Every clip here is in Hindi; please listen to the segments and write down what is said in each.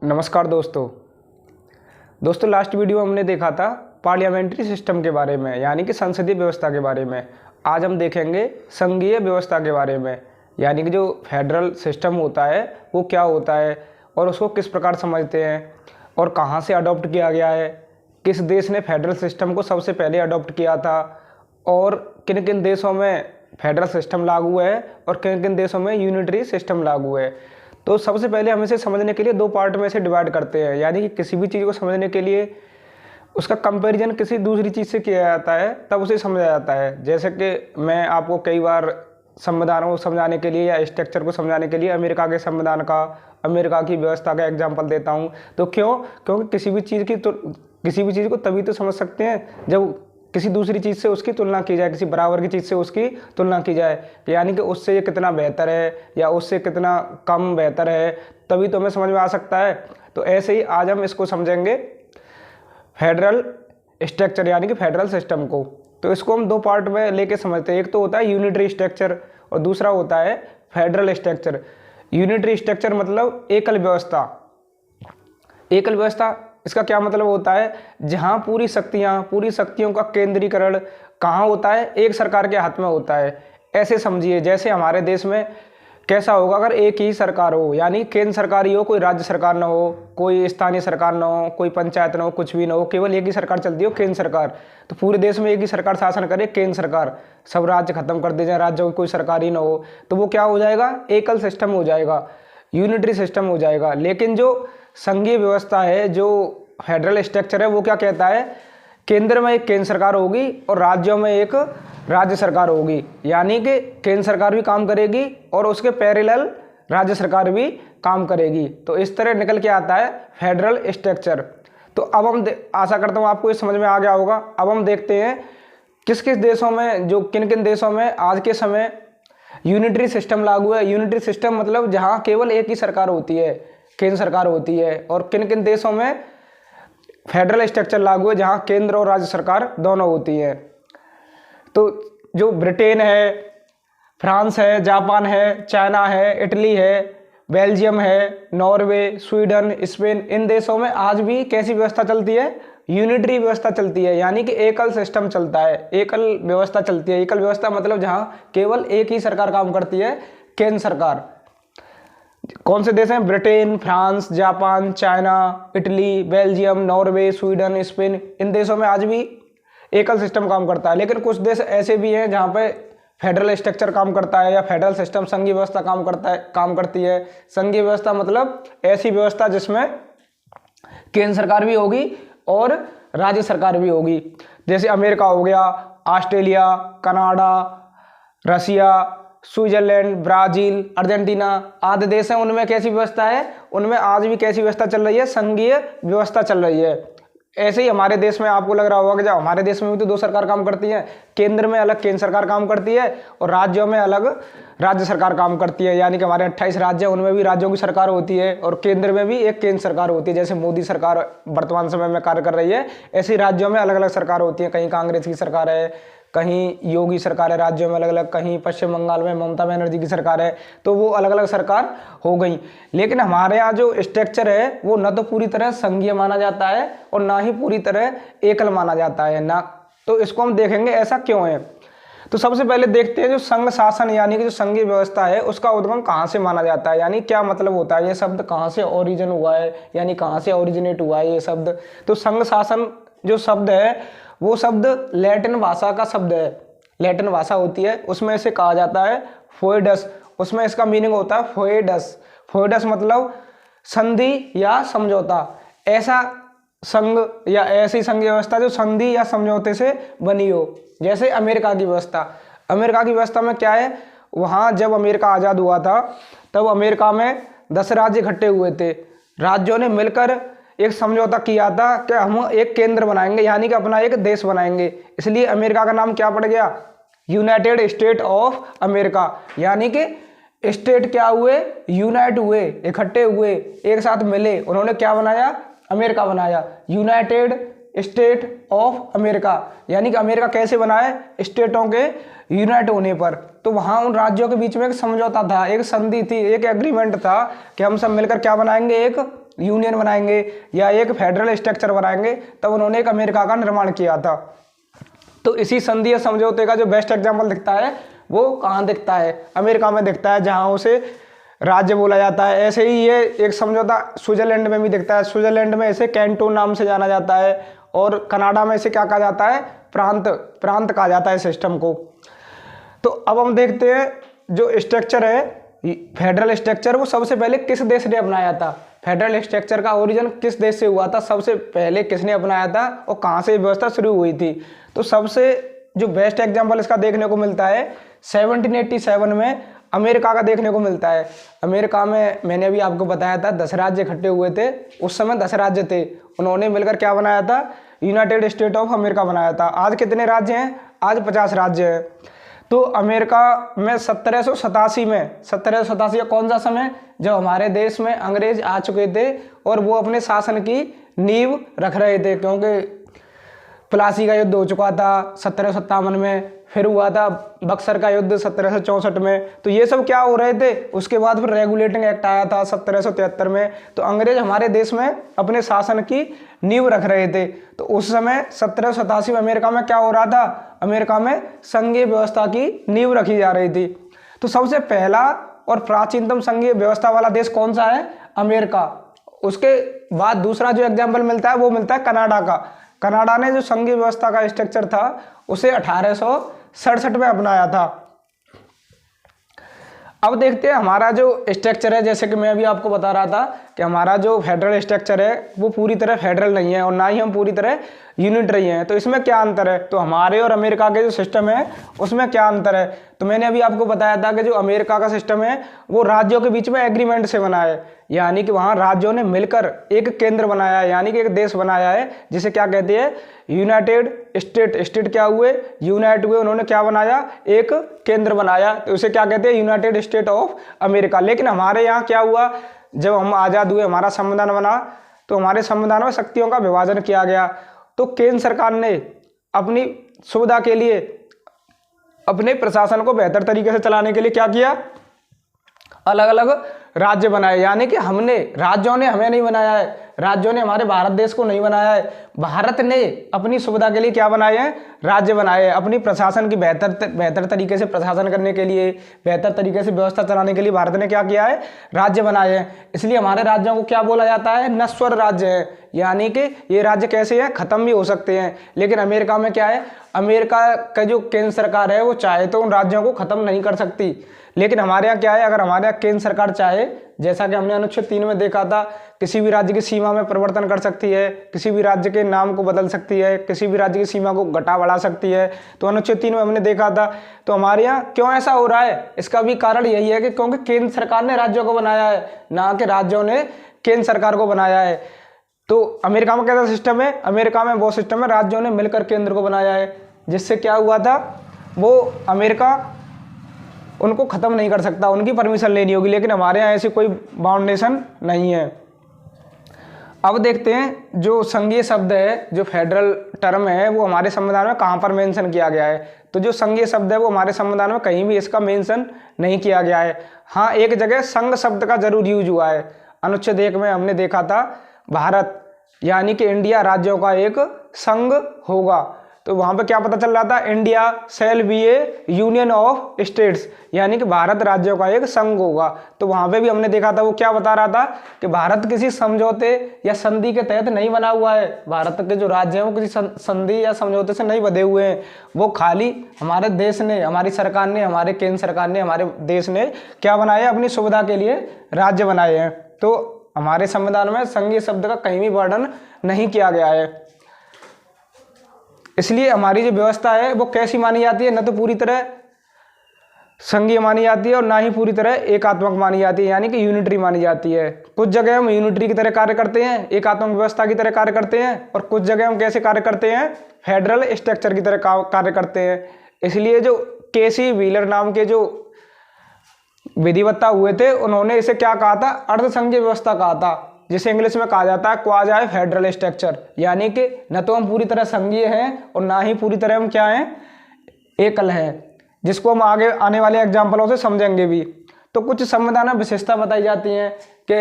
नमस्कार दोस्तों लास्ट वीडियो हमने देखा था पार्लियामेंट्री सिस्टम के बारे में, यानी कि संसदीय व्यवस्था के बारे में। आज हम देखेंगे संघीय व्यवस्था के बारे में, यानी कि जो फेडरल सिस्टम होता है वो क्या होता है और उसको किस प्रकार समझते हैं और कहाँ से अडॉप्ट किया गया है, किस देश ने फेडरल सिस्टम को सबसे पहले अडॉप्ट किया था और किन किन देशों में फेडरल सिस्टम लागू है और किन किन देशों में यूनिटरी सिस्टम लागू है। तो सबसे पहले हम इसे समझने के लिए दो पार्ट में से डिवाइड करते हैं, यानी कि किसी भी चीज़ को समझने के लिए उसका कंपैरिजन किसी दूसरी चीज़ से किया जाता है तब उसे समझा जाता है। जैसे कि मैं आपको कई बार संविधानों को समझाने के लिए या स्ट्रक्चर को समझाने के लिए अमेरिका के संविधान का, अमेरिका की व्यवस्था का एग्जाम्पल देता हूँ। तो क्योंकि किसी भी चीज़ को तभी तो समझ सकते हैं जब किसी दूसरी चीज़ से उसकी तुलना की जाए, किसी बराबर की चीज़ से उसकी तुलना की जाए, यानी कि उससे ये कितना बेहतर है या उससे कितना कम बेहतर है, तभी तो हमें समझ में आ सकता है। तो ऐसे ही आज हम इसको समझेंगे फेडरल स्ट्रक्चर यानी कि फेडरल सिस्टम को। तो इसको हम दो पार्ट में लेके समझते हैं, एक तो होता है यूनिटरी स्ट्रक्चर और दूसरा होता है फेडरल स्ट्रक्चर। यूनिटरी स्ट्रक्चर मतलब एकल व्यवस्था। एकल व्यवस्था इसका क्या मतलब होता है, जहां पूरी शक्तियों का केंद्रीकरण कहाँ होता है, एक सरकार के हाथ में होता है। ऐसे समझिए जैसे हमारे देश में कैसा होगा अगर एक ही सरकार हो, यानी केंद्र सरकार ही हो, कोई राज्य सरकार ना हो, कोई स्थानीय सरकार ना हो, कोई पंचायत ना हो, कुछ भी ना हो, केवल एक ही सरकार चलती हो, केंद्र सरकार। तो पूरे देश में एक ही सरकार शासन करे, केंद्र सरकार, सब राज्य खत्म कर दे जाए, राज्यों की कोई सरकार ही ना हो, तो वो क्या हो जाएगा, एकल सिस्टम हो जाएगा, यूनिटरी सिस्टम हो जाएगा। लेकिन जो संघीय व्यवस्था है, जो फेडरल स्ट्रक्चर है, वो क्या कहता है, केंद्र में एक केंद्र सरकार होगी और राज्यों में एक राज्य सरकार होगी, यानी कि केंद्र सरकार भी काम करेगी और उसके पैरेलल राज्य सरकार भी काम करेगी। तो इस तरह निकल के आता है फेडरल स्ट्रक्चर। तो अब हम आशा करता हूँ आपको ये समझ में आ गया होगा। अब हम देखते हैं किस किस देशों में, जो किन किन देशों में आज के समय यूनिटरी सिस्टम लागू है। यूनिटरी सिस्टम मतलब जहाँ केवल एक ही सरकार होती है, केंद्र सरकार होती है, और किन किन देशों में फेडरल स्ट्रक्चर लागू है जहां केंद्र और राज्य सरकार दोनों होती है। तो जो ब्रिटेन है, फ्रांस है, जापान है, चाइना है, इटली है, बेल्जियम है, नॉर्वे, स्वीडन, स्पेन, इन देशों में आज भी कैसी व्यवस्था चलती है, यूनिटरी व्यवस्था चलती है, यानी कि एकल सिस्टम चलता है, एकल व्यवस्था चलती है। एकल व्यवस्था मतलब जहां केवल एक ही सरकार काम करती है, केंद्र सरकार। कौन से देश हैं, Britain, France, Japan, China, Italy, Belgium, Norway, Sweden, Spain, इन देशों में आज भी एकल सिस्टम काम करता है। लेकिन कुछ देश ऐसे भी हैं जहां पे फेडरल स्ट्रक्चर काम करता है या फेडरल सिस्टम, संघीय व्यवस्था काम करती है। संघीय व्यवस्था मतलब ऐसी व्यवस्था जिसमें केंद्र सरकार भी होगी और राज्य सरकार भी होगी। जैसे अमेरिका हो गया, ऑस्ट्रेलिया, कनाडा, रसिया, स्विट्जरलैंड, ब्राजील, अर्जेंटीना आदि देश हैं, उनमें कैसी व्यवस्था है, उनमें आज भी कैसी व्यवस्था चल रही है, संघीय व्यवस्था चल रही है। ऐसे ही हमारे देश में आपको लग रहा होगा कि जब हमारे देश में भी तो दो सरकार काम करती है, केंद्र में अलग केंद्र सरकार काम करती है और राज्यों में अलग राज्य सरकार काम करती है, यानी कि हमारे 28 राज्य हैं, उनमें भी राज्यों की सरकार होती है और केंद्र में भी एक केंद्र सरकार होती है। जैसे मोदी सरकार वर्तमान समय में कार्य कर रही है, ऐसे ही राज्यों में अलग अलग सरकार होती है। कहीं कांग्रेस की सरकार है, कहीं योगी सरकार है, राज्यों में अलग अलग, कहीं पश्चिम बंगाल में ममता बनर्जी की सरकार है, तो वो अलग अलग सरकार हो गई। लेकिन हमारे यहाँ जो स्ट्रक्चर है वो न तो पूरी तरह संघीय माना जाता है और ना ही पूरी तरह एकल माना जाता है ना। तो इसको हम देखेंगे ऐसा क्यों है। तो सबसे पहले देखते हैं जो संघ शासन यानी कि जो संघीय व्यवस्था है उसका उद्गम कहाँ से माना जाता है, यानी क्या मतलब होता है, ये शब्द कहाँ से ओरिजिन हुआ है, यानी कहाँ से ओरिजिनेट हुआ है ये शब्द। तो संघ शासन जो शब्द है वो शब्द लैटिन भाषा का शब्द है, लैटिन भाषा होती है, उसमें इसे कहा जाता है फोएडस। उसमें इसका मीनिंग होता है फोएडस। फोएडस मतलब संधि या समझौता। ऐसा संघ या ऐसी संघ व्यवस्था जो संधि या समझौते से बनी हो। जैसे अमेरिका की व्यवस्था, अमेरिका की व्यवस्था में क्या है, वहाँ जब अमेरिका आज़ाद हुआ था तब अमेरिका में 10 राज्य इकट्ठे हुए थे। राज्यों ने मिलकर एक समझौता किया था कि हम एक केंद्र बनाएंगे, यानी कि अपना एक देश बनाएंगे। इसलिए अमेरिका का नाम क्या पड़ गया, यूनाइटेड स्टेट ऑफ अमेरिका। यानी कि स्टेट क्या हुए, यूनाइट हुए, इकट्ठे हुए, एक साथ मिले, उन्होंने क्या बनाया, अमेरिका बनाया, यूनाइटेड स्टेट ऑफ अमेरिका। यानी कि अमेरिका कैसे बना है, स्टेटों के यूनाइट होने पर। तो वहाँ उन राज्यों के बीच में एक समझौता था, एक संधि थी, एक एग्रीमेंट था कि हम सब मिलकर क्या बनाएंगे, एक यूनियन बनाएंगे या एक फेडरल स्ट्रक्चर बनाएंगे, तब उन्होंने एक अमेरिका का निर्माण किया था। तो इसी संधि या समझौते का जो बेस्ट एग्जाम्पल दिखता है वो कहाँ दिखता है? अमेरिका में दिखता है, जहाँ उसे राज्य बोला जाता है। ऐसे ही ये एक समझौता स्विट्जरलैंड में भी दिखता है। स्विट्जरलैंड में इसे कैंटोन नाम से जाना जाता है, और कनाडा में इसे क्या कहा जाता है? प्रांत कहा जाता है सिस्टम को। तो अब हम देखते हैं जो स्ट्रक्चर है फेडरल स्ट्रक्चर, वो सबसे पहले किस देश ने अपनाया था? फेडरल स्ट्रक्चर का ओरिजिन किस देश से हुआ था? सबसे पहले किसने अपनाया था और कहाँ से व्यवस्था शुरू हुई थी? तो सबसे जो बेस्ट एग्जांपल इसका देखने को मिलता है 1787 में अमेरिका का देखने को मिलता है। अमेरिका में मैंने अभी आपको बताया था 10 राज्य इकट्ठे हुए थे, उस समय 10 राज्य थे, उन्होंने मिलकर क्या बनाया था? यूनाइटेड स्टेट ऑफ अमेरिका बनाया था। आज कितने राज्य हैं? आज 50 राज्य हैं। तो अमेरिका में 1787 कौन सा समय? जब हमारे देश में अंग्रेज आ चुके थे और वो अपने शासन की नींव रख रहे थे, क्योंकि प्लासी का युद्ध हो चुका था 1757 में, फिर हुआ था बक्सर का युद्ध 1764 में। तो ये सब क्या हो रहे थे? उसके बाद फिर रेगुलेटिंग एक्ट आया था 1773 में। तो अंग्रेज हमारे देश में अपने शासन की नींव रख रहे थे। तो उस समय 1787 में अमेरिका में क्या हो रहा था? अमेरिका में संघीय व्यवस्था की नींव रखी जा रही थी। तो सबसे पहला और प्राचीनतम संघीय व्यवस्था वाला देश कौन सा है? अमेरिका। उसके बाद दूसरा जो एग्जाम्पल मिलता है वो मिलता है कनाडा का। कनाडा ने जो संघीय व्यवस्था का स्ट्रक्चर था उसे 1867 में अपनाया था। अब देखते हैं हमारा जो स्ट्रक्चर है, जैसे कि मैं अभी आपको बता रहा था कि हमारा जो फेडरल स्ट्रक्चर है वो पूरी तरह फेडरल नहीं है और ना ही हम पूरी तरह यूनिटरी हैं। तो इसमें क्या अंतर है? तो हमारे और अमेरिका के जो सिस्टम है उसमें क्या अंतर है? तो मैंने अभी आपको बताया था कि जो अमेरिका का सिस्टम है वो राज्यों के बीच में एग्रीमेंट से बना है, यानी कि वहाँ राज्यों ने मिलकर एक केंद्र बनाया है, यानी कि एक देश बनाया है, जिसे क्या कहते हैं? United state. स्टेट क्या हुए? यूनाइट हुए, उन्होंने क्या बनाया? एक केंद्र बनाया, तो उसे क्या कहते हैं? United state of America. लेकिन हमारे यहाँ क्या हुआ? जब हम आज़ाद हुए, हमारा संविधान बना, तो हमारे संविधान में शक्तियों का विभाजन किया गया। तो केंद्र सरकार ने अपनी सुविधा के लिए, अपने प्रशासन को बेहतर तरीके से चलाने के लिए क्या किया? अलग अलग राज्य बनाए, यानी कि राज्यों ने हमें नहीं बनाया है, राज्यों ने हमारे भारत देश को नहीं बनाया है। भारत ने अपनी सुविधा के लिए क्या बनाए हैं? राज्य बनाए हैं। अपनी प्रशासन की बेहतर तरीके से प्रशासन करने के लिए, बेहतर तरीके से व्यवस्था चलाने के लिए भारत ने क्या किया है? राज्य बनाए हैं। इसलिए हमारे राज्यों को क्या बोला जाता है? नश्वर राज्य है, यानी कि ये राज्य कैसे हैं? खत्म भी हो सकते हैं। लेकिन अमेरिका में क्या है? अमेरिका का जो केंद्र सरकार है वो चाहे तो उन राज्यों को खत्म नहीं कर सकती। लेकिन हमारे यहाँ क्या है? अगर हमारे यहाँ केंद्र सरकार चाहे, जैसा कि हमने अनुच्छेद 3 में देखा था, किसी भी राज्य की सीमा में परिवर्तन कर सकती है, किसी भी राज्य के नाम को बदल सकती है, किसी भी राज्य की सीमा को घटा बढ़ा सकती है। तो अनुच्छेद 3 में हमने देखा था। तो हमारे यहाँ क्यों ऐसा हो रहा है? इसका भी कारण यही है कि क्योंकि केंद्र सरकार ने राज्यों को बनाया है, ना कि राज्यों ने केंद्र सरकार को बनाया है। तो अमेरिका में कैसा सिस्टम है? अमेरिका में वो सिस्टम है, राज्यों ने मिलकर केंद्र को बनाया है, जिससे क्या हुआ था? वो अमेरिका उनको ख़त्म नहीं कर सकता, उनकी परमिशन लेनी होगी। लेकिन हमारे यहाँ ऐसी कोई बाउंडेशन नहीं है। अब देखते हैं जो संघीय शब्द है, जो फेडरल टर्म है, वो हमारे संविधान में कहाँ पर मेंशन किया गया है? तो जो संघीय शब्द है वो हमारे संविधान में कहीं भी इसका मेंशन नहीं किया गया है। हाँ, एक जगह संघ शब्द का जरूर यूज हुआ है। अनुच्छेद 1 में हमने देखा था भारत, यानी कि इंडिया राज्यों का एक संघ होगा। तो वहाँ पे क्या पता चल रहा था? India shall be A union of states, यानी कि भारत राज्यों का एक संघ होगा। तो वहाँ पे भी हमने देखा था, वो क्या बता रहा था कि भारत किसी समझौते या संधि के तहत नहीं बना हुआ है। भारत के जो राज्य हैं वो किसी संधि या समझौते से नहीं बंधे हुए हैं। वो खाली हमारे देश ने, हमारी सरकार ने, हमारे केंद्र सरकार ने, हमारे देश ने क्या बनाया? अपनी सुविधा के लिए राज्य बनाए हैं। तो हमारे संविधान में संघीय शब्द का कहीं भी वर्णन नहीं किया गया है। इसलिए हमारी जो व्यवस्था है वो कैसी मानी जाती है? न तो पूरी तरह संघीय मानी जाती है और ना ही पूरी तरह एकात्मक मानी जाती है, यानी कि यूनिटरी मानी जाती है। कुछ जगह हम यूनिटरी की तरह कार्य करते हैं, एकात्मक व्यवस्था की तरह कार्य करते हैं, और कुछ जगह हम कैसे कार्य करते हैं? फेडरल स्ट्रक्चर की तरह कार्य करते हैं। इसलिए जो केसी व्हीलर नाम के जो विधिवक्ता हुए थे, उन्होंने इसे क्या कहा था? अर्ध संघीय व्यवस्था कहा था, जिसे इंग्लिश में कहा जाता है क्वाज़ी फेडरल स्ट्रक्चर। यानी कि न तो हम पूरी तरह संघीय हैं और ना ही पूरी तरह हम क्या हैं? एकल हैं, जिसको हम आगे आने वाले एग्जाम्पलों से समझेंगे भी। तो कुछ संविधान में विशेषता बताई जाती हैं कि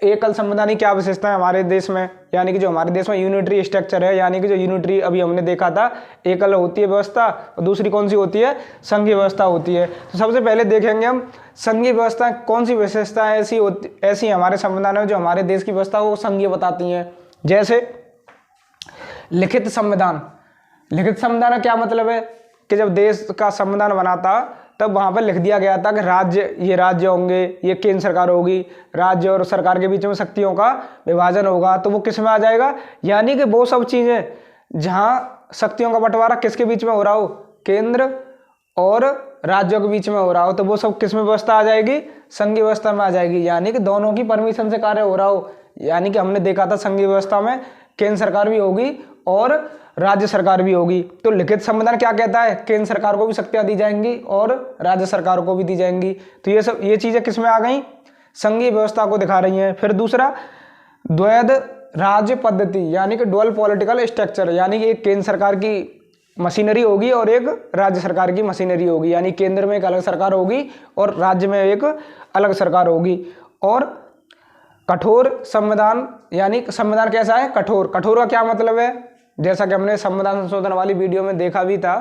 एकल संवैधानिक की क्या विशेषता है हमारे देश में, यानी कि जो हमारे देश में यूनिटरी स्ट्रक्चर है, यानी कि जो यूनिटरी अभी हमने देखा था एकल होती है व्यवस्था और दूसरी कौन सी होती है, संघीय व्यवस्था होती है। तो सबसे पहले देखेंगे हम संघीय व्यवस्था कौन सी विशेषता ऐसी हमारे संविधान में जो हमारे देश की व्यवस्था वो संघीय बताती हैं। जैसे लिखित संविधान। लिखित संविधान का क्या मतलब है कि जब देश का संविधान बना था तब वहाँ पर लिख दिया गया था कि ये राज्य होंगे, ये केंद्र सरकार होगी, राज्य और सरकार के बीच में शक्तियों का विभाजन होगा। तो वो किस में आ जाएगा, यानी कि वो सब चीज़ें जहाँ शक्तियों का बंटवारा किसके बीच में हो रहा हो, केंद्र और राज्यों के बीच में हो रहा हो, तो वो सब किस में व्यवस्था आ जाएगी, संघीय व्यवस्था में आ जाएगी। यानी कि दोनों की परमिशन से कार्य हो रहा हो। यानी कि हमने देखा था संघीय व्यवस्था में केंद्र सरकार भी होगी और राज्य सरकार भी होगी। तो लिखित संविधान क्या कहता है, केंद्र सरकार को भी शक्तियां दी जाएंगी और राज्य सरकार को भी दी जाएंगी। तो ये चीजें किस में आ गई, संघीय व्यवस्था को दिखा रही हैं। फिर दूसरा द्वैध राज्य पद्धति, यानी कि डुअल पॉलिटिकल स्ट्रक्चर, यानी कि एक केंद्र सरकार की मशीनरी होगी और एक राज्य सरकार की मशीनरी होगी। यानी केंद्र में एक अलग सरकार होगी और राज्य में एक अलग सरकार होगी। और कठोर संविधान, यानी संविधान कैसा है, कठोर। कठोर का क्या मतलब है, जैसा कि हमने संविधान संशोधन वाली वीडियो में देखा भी था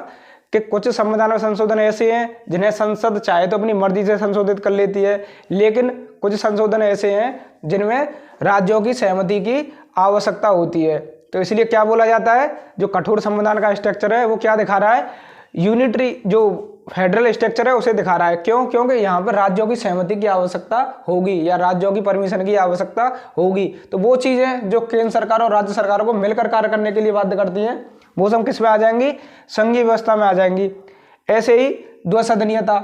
कि कुछ संविधान में संशोधन ऐसे हैं जिन्हें संसद चाहे तो अपनी मर्जी से संशोधित कर लेती है, लेकिन कुछ संशोधन ऐसे हैं जिनमें राज्यों की सहमति की आवश्यकता होती है। तो इसलिए क्या बोला जाता है, जो कठोर संविधान का स्ट्रक्चर है वो क्या दिखा रहा है, यूनिटरी जो फेडरल स्ट्रक्चर है उसे दिखा रहा है। क्यों, क्योंकि यहाँ पर राज्यों की सहमति की आवश्यकता होगी या राज्यों की परमिशन की आवश्यकता होगी। तो वो चीज़ें जो केंद्र सरकार और राज्य सरकार को मिलकर कार्य करने के लिए बाध्य करती हैं वो सब किस में आ जाएंगी, संघीय व्यवस्था में आ जाएंगी। ऐसे ही द्विसदनीयता।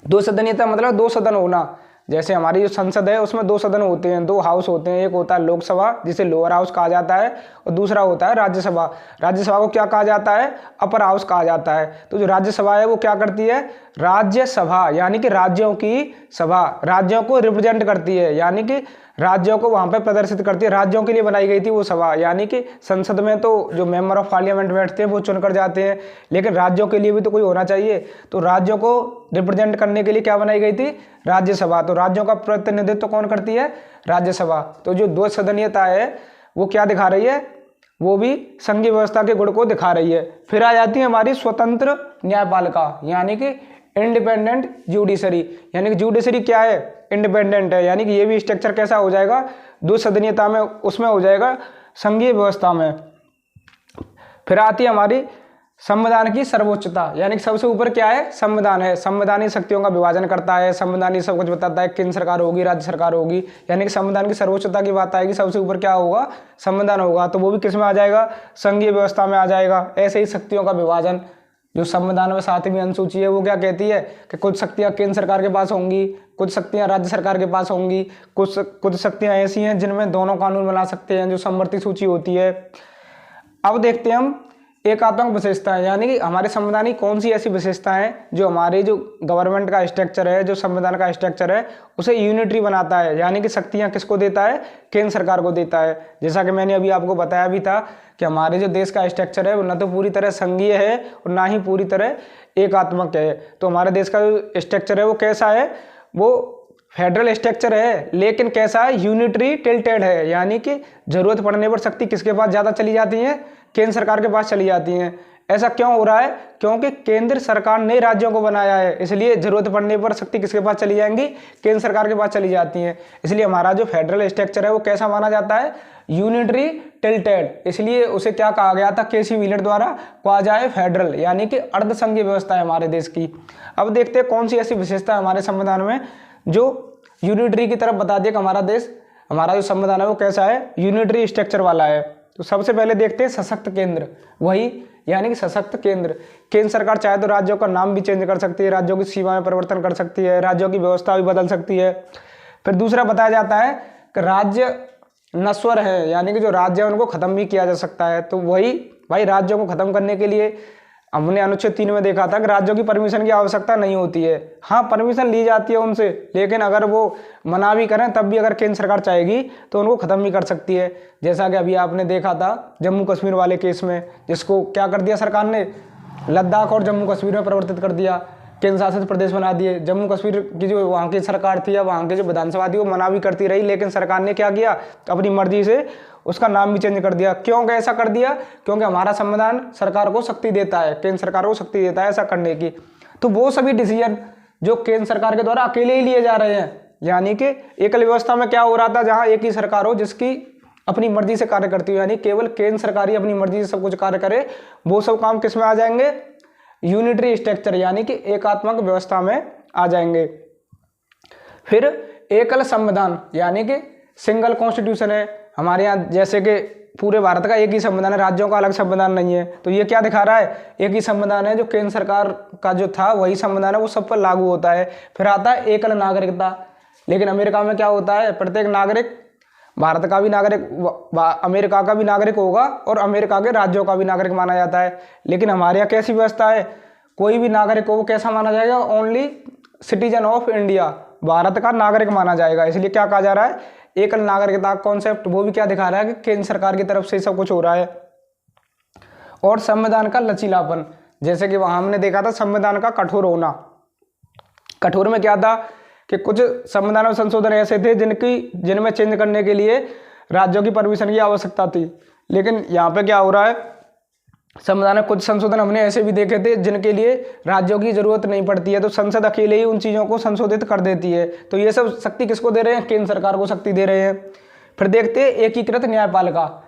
द्विसदनीयता मतलब दो सदन होना। जैसे हमारी जो संसद है उसमें दो सदन होते हैं, दो हाउस होते हैं। एक होता है लोकसभा जिसे लोअर हाउस कहा जाता है और दूसरा होता है राज्यसभा। राज्यसभा को क्या कहा जाता है, अपर हाउस कहा जाता है। तो जो राज्यसभा है वो क्या करती है, राज्यसभा यानी कि राज्यों की सभा, राज्यों को रिप्रेजेंट करती है, यानी कि राज्यों को वहां पर प्रदर्शित करती है। राज्यों के लिए बनाई गई थी वो सभा। यानी कि संसद में तो जो मेंबर ऑफ पार्लियामेंट बैठते हैं वो चुनकर जाते हैं, लेकिन राज्यों के लिए भी तो कोई होना चाहिए। तो राज्यों को रिप्रेजेंट करने के लिए क्या बनाई गई थी, राज्यसभा। तो राज्यों का प्रतिनिधित्व कौन करती है, राज्यसभा। तो जो द्विसदनीयता है वो क्या दिखा रही है, वो भी संघीय व्यवस्था के गुण को दिखा रही है। फिर आ जाती है हमारी स्वतंत्र न्यायपालिका, यानी कि इंडिपेंडेंट जुडिशरी। यानी कि जुडिशरी क्या है, इंडिपेंडेंट है। यानी कि ये भी स्ट्रक्चर कैसा हो जाएगा, द्विसदनीयता में उसमें हो जाएगा, संघीय व्यवस्था में। फिर आती है हमारी संविधान की सर्वोच्चता, यानी कि सबसे ऊपर क्या है, संविधान है। संविधान शक्तियों का विभाजन करता है, संविधान सब कुछ बताता है, केंद्र सरकार होगी, राज्य सरकार होगी। यानी कि संविधान की सर्वोच्चता की बात आएगी, सबसे ऊपर क्या होगा, संविधान होगा। तो वो भी किस में आ जाएगा, संघीय व्यवस्था में आ जाएगा। ऐसे ही शक्तियों का विभाजन, जो संविधान में 7वीं अनुसूची है वो क्या कहती है कि कुछ शक्तियां केंद्र सरकार के पास होंगी, कुछ शक्तियां राज्य सरकार के पास होंगी, कुछ शक्तियां ऐसी हैं जिनमें दोनों कानून बना सकते हैं, जो समवर्ती सूची होती है। अब देखते हैं हम एकात्मक विशेषताएं, यानी कि हमारे संविधान की कौन सी ऐसी विशेषताएं हैं जो हमारे जो गवर्नमेंट का स्ट्रक्चर है, जो संविधान का स्ट्रक्चर है उसे यूनिटरी बनाता है। यानी कि शक्तियां किसको देता है, केंद्र सरकार को देता है। जैसा कि मैंने अभी आपको बताया भी था कि हमारे जो देश का स्ट्रक्चर है वो न तो पूरी तरह संघीय है और ना ही पूरी तरह एकात्मक है। तो हमारे देश का जो स्ट्रक्चर है वो कैसा है, वो फेडरल स्ट्रक्चर है, लेकिन कैसा है, यूनिटरी टिल्टेड है। यानी कि जरूरत पड़ने पर शक्ति किसके पास ज़्यादा चली जाती है, केंद्र सरकार के पास चली जाती हैं। ऐसा क्यों हो रहा है, क्योंकि केंद्र सरकार ने राज्यों को बनाया है, इसलिए जरूरत पड़ने पर शक्ति किसके पास चली जाएंगी, केंद्र सरकार के पास चली जाती हैं। इसलिए हमारा जो फेडरल स्ट्रक्चर है वो कैसा माना जाता है, यूनिटरी टिल्टेड। इसलिए उसे क्या कहा गया था, केसी व्हीलर द्वारा क्वाज़ी फेडरल, यानी कि अर्ध संघीय व्यवस्था है हमारे देश की। अब देखते हैं कौन सी ऐसी विशेषता है हमारे संविधान में जो यूनिटरी की तरफ बता दिया कि हमारा देश, हमारा जो संविधान है वो कैसा है, यूनिटरी स्ट्रक्चर वाला है। तो सबसे पहले देखते हैं सशक्त केंद्र, वही यानी कि सशक्त केंद्र। केंद्र सरकार चाहे तो राज्यों का नाम भी चेंज कर सकती है, राज्यों की सीमाएं परिवर्तन कर सकती है, राज्यों की व्यवस्था भी बदल सकती है। फिर दूसरा बताया जाता है कि राज्य नश्वर है, यानी कि जो राज्य है उनको खत्म भी किया जा सकता है। तो वही भाई राज्यों को खत्म करने के लिए हमने अनुच्छेद 3 में देखा था कि राज्यों की परमिशन की आवश्यकता नहीं होती है। हाँ, परमिशन ली जाती है उनसे, लेकिन अगर वो मना भी करें तब भी अगर केंद्र सरकार चाहेगी तो उनको ख़त्म भी कर सकती है। जैसा कि अभी आपने देखा था जम्मू कश्मीर वाले केस में, जिसको क्या कर दिया सरकार ने, लद्दाख और जम्मू कश्मीर में परिवर्तित कर दिया। केंद्र शासित प्रदेश बना दिए। जम्मू कश्मीर की जो वहाँ की सरकार थी या वहाँ की जो विधानसभा थी वो मना भी करती रही, लेकिन सरकार ने क्या किया, अपनी मर्जी से उसका नाम भी चेंज कर दिया। क्यों ऐसा कर दिया? क्योंकि हमारा संविधान सरकार को शक्ति देता है, केंद्र सरकार को शक्ति देता है ऐसा करने की। तो वो सभी डिसीजन जो केंद्र सरकार के द्वारा अकेले ही लिए जा रहे हैं, यानी कि एकल व्यवस्था में क्या हो रहा था, जहां एक ही सरकार हो जिसकी अपनी मर्जी से कार्य करती हो, यानी केवल केंद्र सरकार ही अपनी मर्जी से सब कुछ कार्य करे, वो सब काम किस में आ जाएंगे, यूनिटरी स्ट्रक्चर यानी कि एकात्मक व्यवस्था में आ जाएंगे। फिर एकल संविधान यानी कि सिंगल कॉन्स्टिट्यूशन है हमारे यहाँ, जैसे कि पूरे भारत का एक ही संविधान है, राज्यों का अलग संविधान नहीं है। तो ये क्या दिखा रहा है, एक ही संविधान है, जो केंद्र सरकार का जो था वही संविधान है, वो सब पर लागू होता है। फिर आता है एकल नागरिकता, लेकिन अमेरिका में क्या होता है, प्रत्येक नागरिक, भारत का भी नागरिक अमेरिका का भी नागरिक होगा और अमेरिका के राज्यों का भी नागरिक माना जाता है। लेकिन हमारे यहाँ कैसी व्यवस्था है, कोई भी नागरिक हो वो कैसा माना जाएगा, only citizen of India, Bharat का नागरिक माना जाएगा। इसलिए क्या कहा जा रहा है, एकल नागरिकता कॉन्सेप्ट, वो भी क्या दिखा रहा है कि केंद्र सरकार की तरफ से सब कुछ हो रहा है। और संविधान का लचीलापन, जैसे कि वहां हमने देखा था संविधान का कठोर होना। कठोर में क्या था कि कुछ संविधान में संशोधन ऐसे थे जिनमें चेंज करने के लिए राज्यों की परमिशन की आवश्यकता थी। लेकिन यहाँ पे क्या हो रहा है, संविधान में कुछ संशोधन हमने ऐसे भी देखे थे जिनके लिए राज्यों की जरूरत नहीं पड़ती है, तो संसद अकेले ही उन चीज़ों को संशोधित कर देती है। तो ये सब शक्ति किसको दे रहे हैं, केंद्र सरकार को शक्ति दे रहे हैं। फिर देखते हैं एकीकृत न्यायपालिका,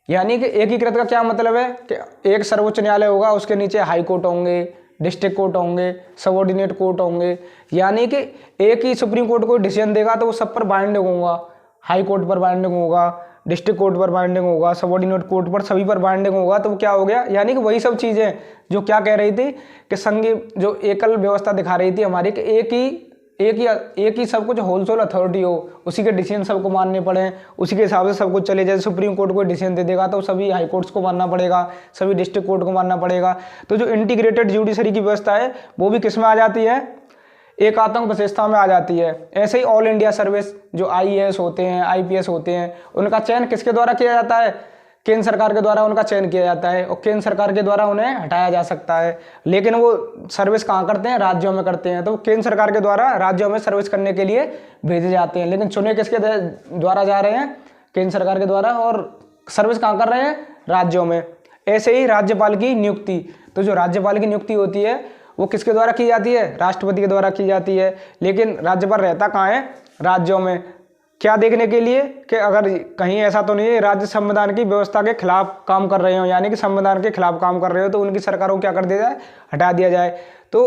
यानी कि एकीकृत का क्या मतलब है कि एक सर्वोच्च न्यायालय होगा, उसके नीचे हाई कोर्ट होंगे, डिस्ट्रिक्ट कोर्ट होंगे, सबऑर्डिनेट कोर्ट होंगे, यानी कि एक ही सुप्रीम कोर्ट को डिसीजन देगा तो वो सब पर बाइंडिंग होगा, हाई कोर्ट पर बाइंडिंग होगा, डिस्ट्रिक्ट कोर्ट पर बाइंडिंग होगा, सबऑर्डिनेट कोर्ट पर, सभी पर बाइंडिंग होगा। तो क्या हो गया, यानी कि वही सब चीज़ें जो क्या कह रही थी कि संघीय जो एकल व्यवस्था दिखा रही थी हमारी कि एक ही सब कुछ होलसेल अथॉरिटी हो, उसी के डिसीजन सबको मानने पड़े, उसी के हिसाब से सब कुछ चले। जैसे सुप्रीम कोर्ट को डिसीजन दे देगा तो सभी हाई कोर्ट्स को मानना पड़ेगा, सभी डिस्ट्रिक्ट कोर्ट को मानना पड़ेगा। तो जो इंटीग्रेटेड जुडिशरी की व्यवस्था है वो भी किस में आ जाती है, एकात्मक विशेषता में आ जाती है। ऐसे ही ऑल इंडिया सर्विस जो IAS होते हैं, IPS होते हैं, उनका चयन किसके द्वारा किया जाता है, केंद्र सरकार के द्वारा उनका चयन किया जाता है, और केंद्र सरकार के द्वारा उन्हें हटाया जा सकता है। लेकिन वो सर्विस कहाँ करते हैं, राज्यों में करते हैं। तो केंद्र सरकार के द्वारा राज्यों में सर्विस करने के लिए भेजे जाते हैं, लेकिन चुने किसके द्वारा जा रहे हैं, केंद्र सरकार के द्वारा, और सर्विस कहाँ कर रहे हैं, राज्यों में। ऐसे ही राज्यपाल की नियुक्ति, तो जो राज्यपाल की नियुक्ति होती है वो किसके द्वारा की जाती है, राष्ट्रपति के द्वारा की जाती है। लेकिन राज्यपाल रहता कहाँ है, राज्यों में। क्या देखने के लिए कि अगर कहीं ऐसा तो नहीं है राज्य संविधान की व्यवस्था के खिलाफ काम कर रहे हो, यानी कि संविधान के खिलाफ काम कर रहे हो, तो उनकी सरकार को क्या कर दिया जाए, हटा दिया जाए। तो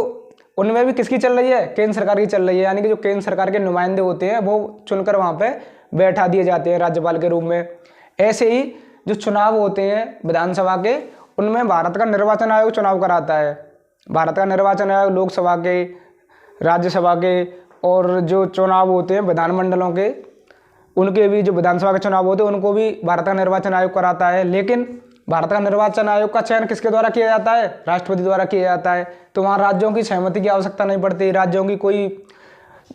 उनमें भी किसकी चल रही है, केंद्र सरकार की चल रही है, यानी कि जो केंद्र सरकार के नुमाइंदे होते हैं वो चुनकर वहाँ पे बैठा दिए जाते हैं राज्यपाल के रूप में। ऐसे ही जो चुनाव होते हैं विधानसभा के, उनमें भारत का निर्वाचन आयोग चुनाव कराता है। भारत का निर्वाचन आयोग लोकसभा के, राज्यसभा के, और जो चुनाव होते हैं विधानमंडलों के, उनके भी जो विधानसभा के चुनाव होते हैं उनको भी भारत का निर्वाचन आयोग कराता है। लेकिन भारत का निर्वाचन आयोग का चयन किसके द्वारा किया जाता है, राष्ट्रपति द्वारा किया जाता है। तो वहाँ राज्यों की सहमति की आवश्यकता नहीं पड़ती, राज्यों की कोई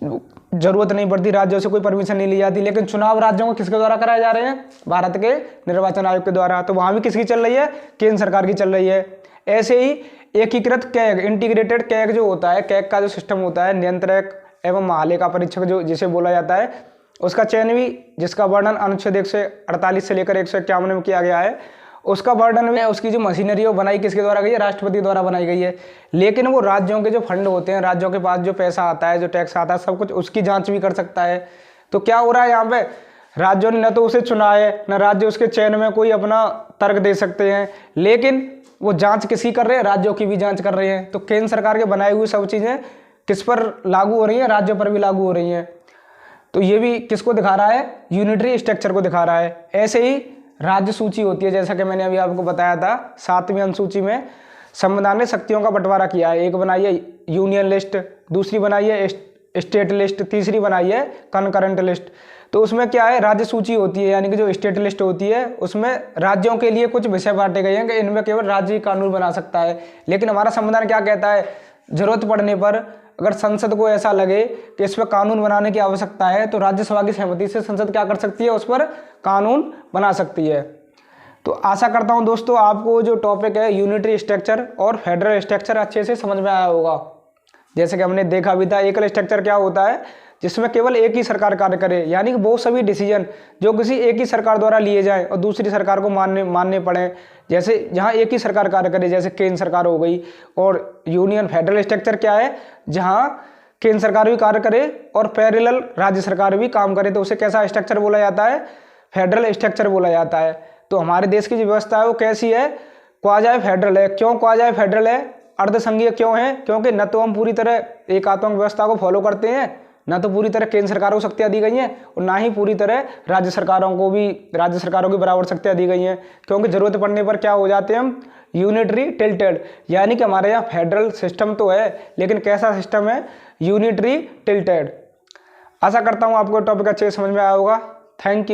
जरूरत नहीं पड़ती, राज्यों से कोई परमिशन नहीं ली जाती। लेकिन चुनाव राज्यों को किसके द्वारा कराए जा रहे हैं, भारत के निर्वाचन आयोग के द्वारा। तो वहाँ भी किसकी चल रही है, केंद्र सरकार की चल रही है। ऐसे ही एकीकृत कैग, इंटीग्रेटेड कैग जो होता है, कैग का जो सिस्टम होता है, नियंत्रक एवं महालेखा परीक्षक जो जिसे बोला जाता है, उसका चयन भी, जिसका वर्णन अनुच्छेद 148 से लेकर 151 में किया गया है, उसका वर्णन में उसकी जो मशीनरी है वो बनाई किसके द्वारा गई है, राष्ट्रपति द्वारा बनाई गई है। लेकिन वो राज्यों के जो फंड होते हैं, राज्यों के पास जो पैसा आता है, जो टैक्स आता है, सब कुछ उसकी जांच भी कर सकता है। तो क्या हो रहा है यहाँ पे, राज्यों ने न तो उसे चुना है, न राज्य उसके चयन में कोई अपना तर्क दे सकते हैं, लेकिन वो जांच किसकी कर रहे हैं, राज्यों की भी जांच कर रहे हैं। तो केंद्र सरकार के बनाई हुई सब चीज़ें किस पर लागू हो रही हैं, राज्यों पर भी लागू हो रही हैं। तो ये भी किसको दिखा रहा है, यूनिटरी स्ट्रक्चर को दिखा रहा है। ऐसे ही राज्य सूची होती है, जैसा कि मैंने अभी आपको बताया था, 7वीं अनुसूची में संविधान ने शक्तियों का बंटवारा किया है। एक बनाई है यूनियन लिस्ट, दूसरी बनाई है स्टेट लिस्ट, तीसरी बनाई है कनकरेंट लिस्ट। तो उसमें क्या है, राज्य सूची होती है, यानी कि जो स्टेट लिस्ट होती है उसमें राज्यों के लिए कुछ विषय बांटे गए हैं कि इनमें केवल राज्य ही कानून बना सकता है। लेकिन हमारा संविधान क्या कहता है, जरूरत पड़ने पर अगर संसद को ऐसा लगे कि इस पर कानून बनाने की आवश्यकता है तो राज्यसभा की सहमति से संसद क्या कर सकती है, उस पर कानून बना सकती है। तो आशा करता हूं दोस्तों आपको जो टॉपिक है यूनिटरी स्ट्रक्चर और फेडरल स्ट्रक्चर अच्छे से समझ में आया होगा। जैसे कि हमने देखा भी था, एकल स्ट्रक्चर क्या होता है, जिसमें केवल एक ही सरकार कार्य करे, यानी कि वो सभी डिसीजन जो किसी एक ही सरकार द्वारा लिए जाएं और दूसरी सरकार को मानने पड़े। जैसे जहां एक ही सरकार कार्य करे, जैसे केंद्र सरकार हो गई। और यूनियन फेडरल स्ट्रक्चर क्या है, जहां केंद्र सरकार भी कार्य करे और पैरेलल राज्य सरकार भी काम करे, तो उसे कैसा स्ट्रक्चर बोला जाता है, फेडरल स्ट्रक्चर बोला जाता है। तो हमारे देश की जो व्यवस्था है वो कैसी है, क्वाज़ी फेडरल है। क्यों क्वाज़ी फेडरल है, अर्धसंघीय क्यों है, क्योंकि न तो हम पूरी तरह एकात्मक व्यवस्था को फॉलो करते हैं, ना तो पूरी तरह केंद्र सरकारों को शक्तियाँ दी गई हैं, और ना ही पूरी तरह राज्य सरकारों की बराबर शक्तियाँ दी गई हैं। क्योंकि जरूरत पड़ने पर क्या हो जाते हैं हम, यूनिटरी टिल्टेड, यानी कि हमारे यहाँ फेडरल सिस्टम तो है लेकिन कैसा सिस्टम है, यूनिटरी टिल्टेड। आशा करता हूँ आपको टॉपिक अच्छे समझ में आया होगा। Thank you.